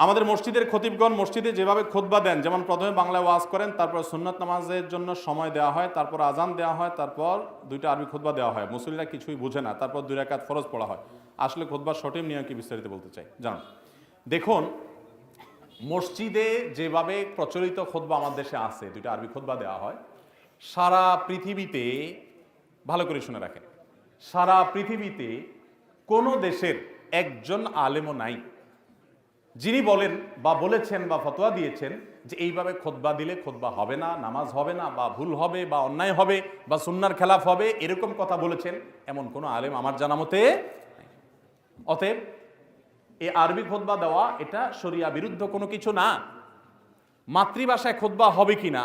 আমাদের মসজিদের খতিবগণ মসজিদে যেভাবে খুতবা দেন, যেমন প্রথমে বাংলায় ওয়াজ করেন, তারপর সুন্নাত নামাজের জন্য সময় দেওয়া হয়, তারপর আজান দেওয়া হয়, তারপর দুইটা আরবি খুতবা দেওয়া হয়। মুসল্লিরা কিছুই বুঝে না, তারপর 2 রাকাত ফরজ পড়া হয়। আসলে খুতবার সঠিক নিয়ম কি বিস্তারিত বলতে চাই, জানুন। দেখুন, মসজিদে যেভাবে প্রচলিত খুতবা আমার দেশে আছে, দুইটা আরবি খুতবা দেওয়া হয়। সারা পৃথিবীতে, ভালো করে শুনে রাখেন, সারা পৃথিবীতে কোনো দেশের একজন আলেমও নাই যিনি বলেন বা বলেছেন বা ফতোয়া দিয়েছেন যে এইভাবে খুতবা দিলে খুতবা হবে না, নামাজ হবে না, বা ভুল হবে, বা অন্যায় হবে, বা সুন্নাহর খেলাফ হবে, এরকম কথা বলেছেন এমন কোনো আলেম আমার জানা মতে নাই। অতএব এই আরবি খুতবা দেওয়া এটা শরিয়া বিরুদ্ধ কোনো কিছু না। মাতৃভাষায় খুতবা হবে কিনা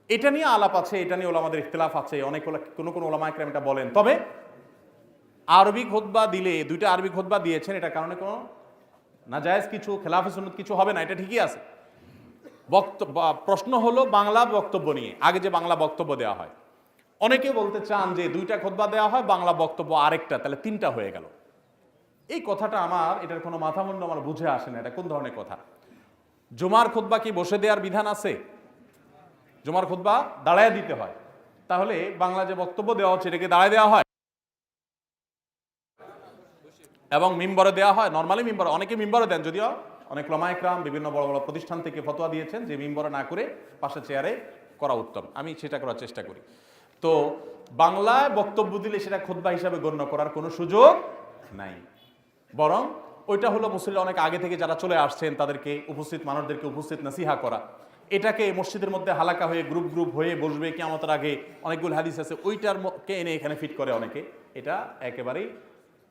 এটা নিয়ে আলাপ আছে, এটা নিয়ে ওলামাদের ইখতিলাফ আছে, অনেক কোনো ওলামা ইকরাম এটা বলেন। তবে আরবি খুতবা দিলে, দুইটা আরবি খুতবা দিয়েছেন, এটা কারণে কোনো নাজায়েজ কিছু, খেলাফে সুন্নাত কিছু হবে না, এটা ঠিকই আছে। প্রশ্ন হলো বাংলা বক্তব্য নিয়ে। আগে যে বাংলা বক্তব্য দেওয়া হয়, অনেকে বলতে চান যে দুইটা খুতবা দেওয়া হয়, বাংলা বক্তব্য আরেকটা, তাহলে 3টা হয়ে গেল। এই কথাটা আমার, এটার কোনো মাথামুন্ড আমার বুঝে আসে না, এটা কোন ধরনের কথা। জুমার খুতবা কি বসে দেওয়ার বিধান আছে? জুমার খুতবা দাঁড়ায় দিতে হয়, তাহলে বাংলা যে বক্তব্য দেওয়া হচ্ছে এটাকে দাঁড়ায় দেওয়া হয় এবং মিম্বরে দেওয়া হয়। নর্মালি মিম্বরে, অনেকে মিম্বরে দেন, যদিও অনেক উলামা ইকরাম বিভিন্ন বড় বড় প্রতিষ্ঠান থেকে ফতোয়া দিয়েছেন যে মিম্বরে না করে পাশে চেয়ারে করা উত্তম। আমি সেটা করার চেষ্টা করি। তো বাংলায় বক্তব্য দিলে সেটা খুতবা হিসাবে গণ্য করার কোনো সুযোগ নাই, বরং ওইটা হলো মুসল্লি অনেক আগে থেকে যারা চলে আসছেন তাদেরকে, উপস্থিত মানুষদেরকে উপস্থিত নসিহা করা। এটাকে মসজিদের মধ্যে হালাকা হয়ে গ্রুপ গ্রুপ হয়ে বসবে, কিয়ামতের আগে অনেকগুলো হাদিস আছে, ওইটার কে এনে এখানে ফিট করে অনেকে। এটা একেবারেই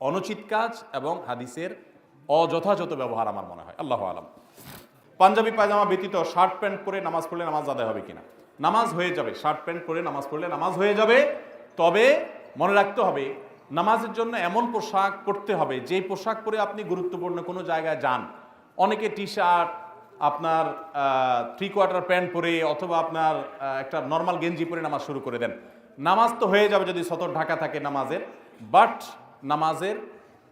অনুচিত কাজ এবং হাদিসের অযথাযথ ব্যবহার আমার মনে হয়। আল্লাহু আলাম। পাঞ্জাবি পায়জামা ব্যতীত শার্ট প্যান্ট পরে নামাজ পড়লে নামাজ আদায় হবে কিনা? নামাজ হয়ে যাবে, শার্ট প্যান্ট পরে নামাজ পড়লে নামাজ হয়ে যাবে। তবে মনে রাখতে হবে, নামাজের জন্য এমন পোশাক পরতে হবে যে পোশাক পরে আপনি গুরুত্বপূর্ণ কোনো জায়গায় যান। অনেকে টি শার্ট, আপনার 3/4 প্যান্ট পরে, অথবা আপনার একটা নর্মাল গেঞ্জি পরে নামাজ শুরু করে দেন। নামাজ তো হয়ে যাবে যদি সতর ঢাকা থাকে নামাজের, বাট নামাজের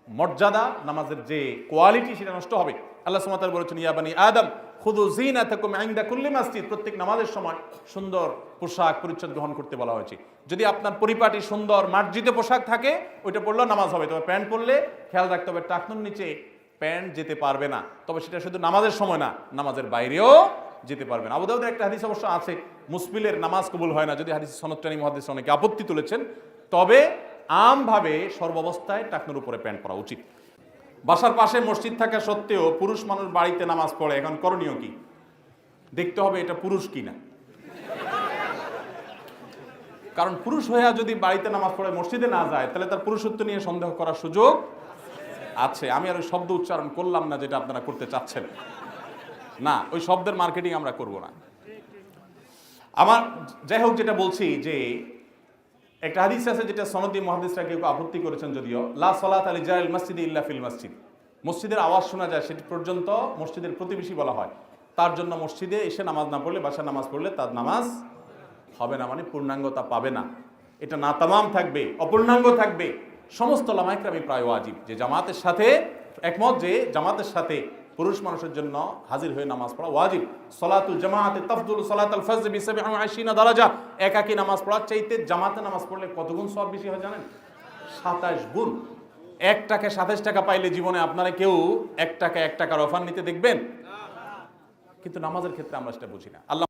মর্যাদা, নামাজের যে কোয়ালিটি, সেটা নষ্ট হবে। আল্লাহ সুবহানাহু ওয়া তাআলা বলেছেন, ইয়া বানি আদম খুযু যিনাতাকুম ইনদা কুল্লি মসজিদ। প্রত্যেক নামাজের সময় সুন্দর পোশাক পরিচ্ছদ গ্রহণ করতে বলা হয়েছে। যদি আপনার পরিপাটি সুন্দর মার্জিত পোশাক থাকে, ওইটা পরলেও নামাজ হবে। তবে প্যান্ট পরলে খেয়াল রাখতে হবে, টাকনুর নিচে প্যান্ট যেতে পারবে না। তবে সেটা শুধু নামাজের সময় না, নামাজের বাইরেও যেতে পারবে না। আবু দাউদের একটা হাদিস অবশ্য আছে, মুসবিলের নামাজ কবুল হয় না, যদি হাদিস সনদটানি মুহাদ্দিস অনেকে আপত্তি তুলেছেন। তবে আমভাবে সর্বাবস্থায় টাকনুর উপরে প্যান্ট পরা উচিত। বাসার পাশে মসজিদ থাকা সত্ত্বেও পুরুষ মানুষ বাড়িতে নামাজ পড়ে, এখন করণীয় কি? দেখতে হবে এটা পুরুষ কিনা। কারণ পুরুষ হইয়া যদি বাড়িতে নামাজ পড়ে মসজিদে না যায়, তাহলে তার পুরুষত্ব নিয়ে সন্দেহ করার সুযোগ আছে। আমি আর ওই শব্দ উচ্চারণ করলাম না যেটা আপনারা করতে চাচ্ছেন, না, ওই শব্দের মার্কেটিং আমরা করব না। আমার যাই হোক, যেটা বলছি যে একটা হাদিস আছে যেটা সনদি মুহাদ্দিসরা কেউ আপত্তি করেছেন, যদিও, লা সালাতা লিজারিল মসজিদি ইল্লা ফিল মসজিদ। মসজিদের আওয়াজ শোনা যায় সেটি পর্যন্ত মসজিদের প্রতিবেশী বলা হয়। তার জন্য মসজিদে এসে নামাজ না পড়লে, বাসায় নামাজ পড়লে তার নামাজ হবে না, মানে পূর্ণাঙ্গতা পাবে না। এটা না তামাম থাকবে, অপূর্ণাঙ্গ থাকবে। সমস্ত উলামা ইকরামই প্রায় ওয়াজিব, যে জামাতের সাথে একমত, যে জামাতের সাথে পুরুষ মানুষের জন্য হাজির হয়ে নামাজ পড়া ওয়াজিব। সলাতুল জামাআতি তাফদুলু সালাতাল ফজর বি 27 একাকী নামাজ পড়ার চাইতে জামাতে নামাজ পড়লে কত গুণ সওয়াব বেশি হয় জানেন? 27 গুণ। 1 টাকায় 27 টাকা পাইলে জীবনে আপনারা কেউ 1 টাকায় 1 টাকার অফার নিতে দেখবেন? কিন্তু নামাজের ক্ষেত্রে আমরা সেটা বুঝি না। আল্লাহ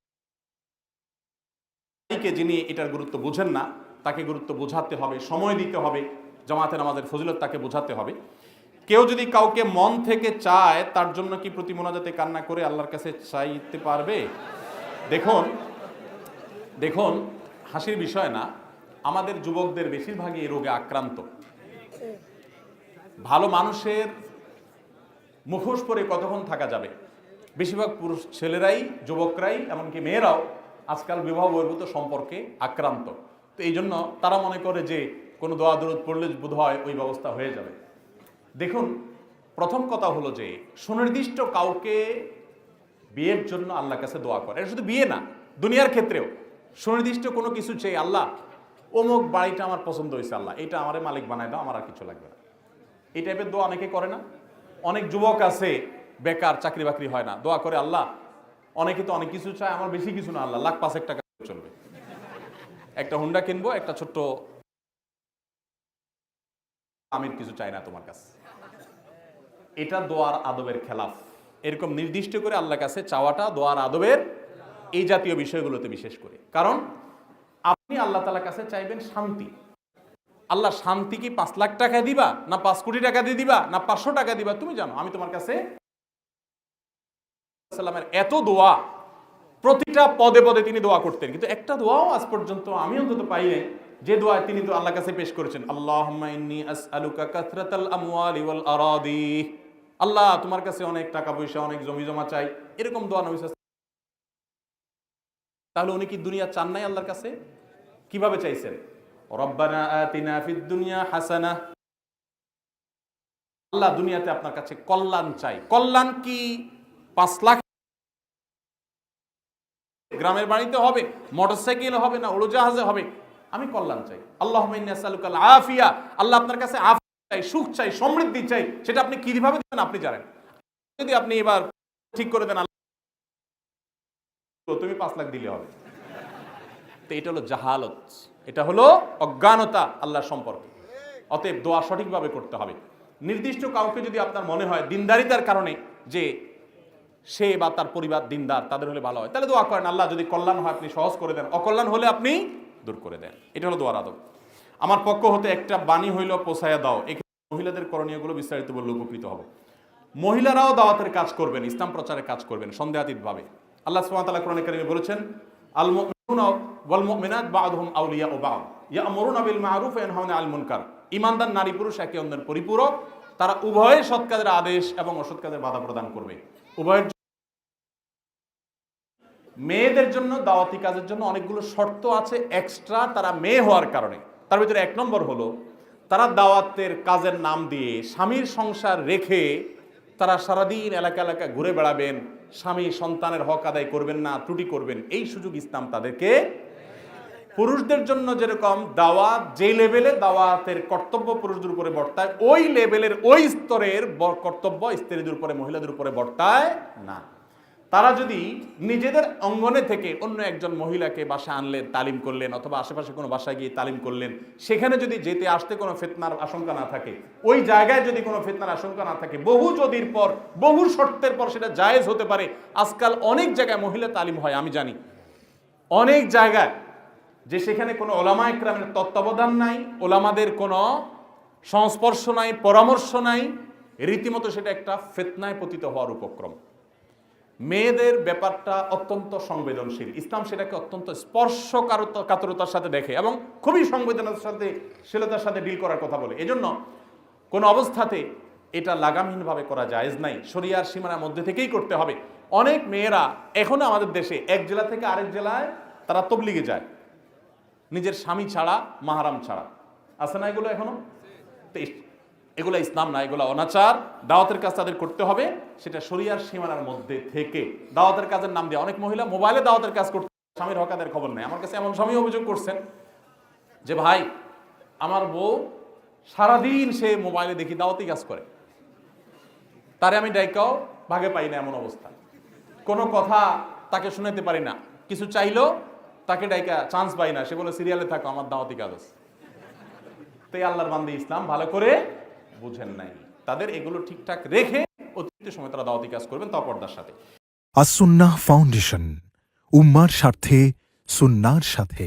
যিনি এটার গুরুত্ব বুঝেন না, তাকে গুরুত্ব বোঝাতে হবে, সময় দিতে হবে, জামাতে নামাজের ফজিলত তাকে বোঝাতে হবে। কেউ যদি কাউকে মন থেকে চায়, তার জন্য কি প্রতি মোনাজাতে কান্না করে আল্লাহর কাছে চাইতে পারবে? দেখুন, হাসির বিষয় না, আমাদের যুবকদের বেশিরভাগই এই রোগে আক্রান্ত। ভালো মানুষের মুখোশ পরে কতক্ষণ থাকা যাবে? বেশিরভাগ পুরুষ ছেলেরাই, যুবকরাই, এমনকি মেয়েরাও আজকাল বিবাহ বহির্ভূত সম্পর্কে আক্রান্ত। তো এই জন্য তারা মনে করে যে কোনো দোয়া দরুদ পড়লে বোধ হয় ওই ব্যবস্থা হয়ে যাবে। দেখুন, প্রথম কথা হলো যে সুনির্দিষ্ট কাউকে বিয়ের জন্য আল্লাহর কাছে দোয়া করে, এটা শুধু বিয়ে না, দুনিয়ার ক্ষেত্রেও সুনির্দিষ্ট কোনো কিছু চেয়ে, আল্লাহ অমুক বাড়িটা আমার পছন্দ হয়েছে, আল্লাহ এটা আমারে মালিক বানায় দাও, আমার আর কিছু লাগবে না, এই টাইপের দোয়া অনেকে করে না। অনেক যুবক আছে বেকার, চাকরি বাকরি হয় না, দোয়া করে আল্লাহ অনেকে তো অনেক কিছু চায়, আমার বেশি কিছু না আল্লাহ, লাখ 5 টাকা চলবে, একটা হুন্ডা কিনবো, একটা ছোট্ট আমির, কিছু চাই না তোমার কাছে। এটা দোয়ার আদবের খেলাফ। এরকম নির্দিষ্ট করে আল্লাহর কাছে চাওয়াটা দোয়ার আদবের এই জাতীয় বিষয়গুলোতে বিশেষ করে। কারণ আপনি আল্লাহ তাআলার কাছে চাইবেন শান্তি। আল্লাহ শান্তি কি 5 লাখ টাকা দিবা, না 5 কোটি টাকা দিয়ে দিবা, না 500 টাকা দিবা, তুমি জানো। আমি তোমার কাছে সাল্লামের এত দোয়া, প্রতিটা পদে পদে তিনি দোয়া করতেন, কিন্তু একটা দোয়াও আজ পর্যন্ত আমি অন্তত পাই নাই যে দোয়া তিনি তো আল্লাহর কাছে পেশ করেছেন, আল্লাহুম্মা ইন্নী আসআলুকা কাসরাতাল আমওয়ালি ওয়াল আরাদি। আল্লাহ তোমার কাছে অনেক টাকা পয়সা, অনেক জমি জমা চাই, এরকম দোয়া নবী সাল্লাল্লাহু আলাইহি ওয়াসাল্লাম। তাহলে উনি কি দুনিয়া চান নাই আল্লাহর কাছে? কিভাবে চাইছেন? রব্বানা আতিনা ফিদ দুনিয়া হাসানাহ। আল্লাহ দুনিয়াতে আপনার কাছে কল্যাণ চাই। কল্যাণ কি 5 লাখ গ্রামের বাড়িতে হবে, মোটরসাইকেল হবে, না উড়োজাহাজে হবে? আমি কল্যাণ চাই। আল্লাহুম্মা ইন্নী আসআলুকাল আফিয়া। আল্লাহ আপনার কাছে আফিয়া চাই, সুখ চাই, সমৃদ্ধি চাই। সেটা আপনি কিভাবে দেবেন আপনি জানেন। যদি আপনি এবার ঠিক করে দেন আল্লাহ তুমি 5 লাখ দিলে হবে, তো এটা হলো জাহালত, এটা হলো অজ্ঞানতা আল্লাহর সম্পর্কে। অতএব দোয়া সঠিকভাবে করতে হবে। নির্দিষ্ট কাউকে যদি আপনার মনে হয় দিনদারিতার কারণে যে সে বা তার পরিবার দিনদার, তাদের হলে ভালো হয়, তাহলে দোয়া করেন আল্লাহ যদি কল্যাণ হয় আপনি সহজ করে দেন, অকল্যাণ হলে আপনি দূর করে দেন। এটা হলো দোয়ার আদব। আমার পক্ষ হতে একটা বাণী হইল পৌঁছায়া দাও। এখানে মহিলাদের করণীয়গুলো বিস্তারিত বললে উপকৃত হব। মহিলারাও দাওয়াতের কাজ করবেন, ইসলাম প্রচারের কাজ করবেন সন্দেহাতীতভাবে। আল্লাহ সুবহানাহু ওয়া তাআলা কোরআনে কারিমে বলেছেন, আল মুমিনুনা ওয়াল মুমিনাত বা'দুহুম আউলিয়াউ বা'দ ইয়া'মুরুনা বিল মা'রুফ ওয়া ইয়ানহাউনা আনিল মুনকার। ঈমানদার নারী পুরুষ একে অন্যের পরিপূরক, তারা উভয়ে সৎ কাজের আদেশ এবং অসৎ কাজের বাধা প্রদান করবে। উভয়ের মেয়েদের জন্য দাওয়াতি কাজের জন্য অনেকগুলো শর্ত আছে এক্সট্রা, তারা মেয়ে হওয়ার কারণে। তার ভিতরে 1 নম্বর হলো তারা দাওয়াতের কাজের নাম দিয়ে স্বামীর সংসার রেখে তারা সারাদিন এলাকা এলাকা ঘুরে বেড়াবেন, স্বামী সন্তানের হক আদায় করবেন না, ত্রুটি করবেন, এই সুযোগ ইসলাম তাদেরকে। পুরুষদের জন্য যেরকম দাওয়াত, যে লেভেলে দাওয়াতের কর্তব্য পুরুষদের উপরে বর্তায়, ওই লেভেলের ওই স্তরের কর্তব্য স্ত্রীদের উপরে, মহিলাদের উপরে বর্তায় না। তারা যদি নিজেদের অঙ্গনে থেকে অন্য একজন মহিলাকে বাসায় আনলেন, তালিম করলেন, অথবা আশেপাশে কোনো বাসায় গিয়ে তালিম করলেন, সেখানে যদি যেতে আসতে কোনো ফিতনার আশঙ্কা না থাকে, ওই জায়গায় যদি কোনো ফিতনার আশঙ্কা না থাকে, বহু যদির পর, বহু শর্তের পর সেটা জায়েজ হতে পারে। আজকাল অনেক জায়গায় মহিলা তালিম হয়, আমি জানি অনেক জায়গায়, যে সেখানে কোনো ওলামা ইকরামের তত্ত্বাবধান নাই, ওলামাদের কোনো সংস্পর্শ নাই, পরামর্শ নাই, রীতিমতো সেটা একটা ফিতনায় পতিত হওয়ার উপক্রম। মেয়েদের ব্যাপারটা অত্যন্ত সংবেদনশীল, ইসলাম সেটাকে অত্যন্ত স্পর্শকাতরতার সাথে দেখে এবং খুবই সংবেদনশীলতার সাথে ডিল করার কথা বলে। এজন্য কোনো অবস্থাতে এটা লাগামহীনভাবে করা জায়েজ নাই, শরিয়ার সীমানার মধ্যে থেকেই করতে হবে। অনেক মেয়েরা এখনো আমাদের দেশে এক জেলা থেকে আরেক জেলায় তারা তবলিগে যায়, নিজের স্বামী ছাড়া, মাহারাম ছাড়া। আছে না এগুলো এখনো? এগুলো ইসলাম না, এগুলো অনাচার। দাওয়াতের কাজ তাদের করতে হবে, সেটা শরিয়ার সীমানার মধ্যে থেকে। দাওয়াতের কাজের নাম দিয়ে অনেক মহিলা মোবাইলে দাওয়াতের কাজ করতে, স্বামীর হক আদায়ের খবর নেই। আমার কাছে এমন স্বামী অভিযোগ করছেন যে ভাই আমার বউ সারাদিন সে মোবাইলে দেখি দাওয়াতি কাজ করে, তারে আমি ডাইকাও ভাগে পাই না, এমন অবস্থা। কোনো কথা তাকে শুনাতে পারি না, কিছু চাইলো তাকে ডাইকা চান্স পাই না, সে বলে সিরিয়ালে থাকো, আমার দাওয়াতি কাজ আছে। তাই আল্লাহর বান্দা ইসলাম ভালো করে বুঝেন নাই। তাদের এগুলো ঠিকঠাক রেখে অতিরিক্ত সময় তারা দাওয়াতি কাজ করবেন, তা পর্দার সাথে। আস-সুন্নাহ ফাউন্ডেশন, উম্মার স্বার্থে সুন্নাহর সাথে।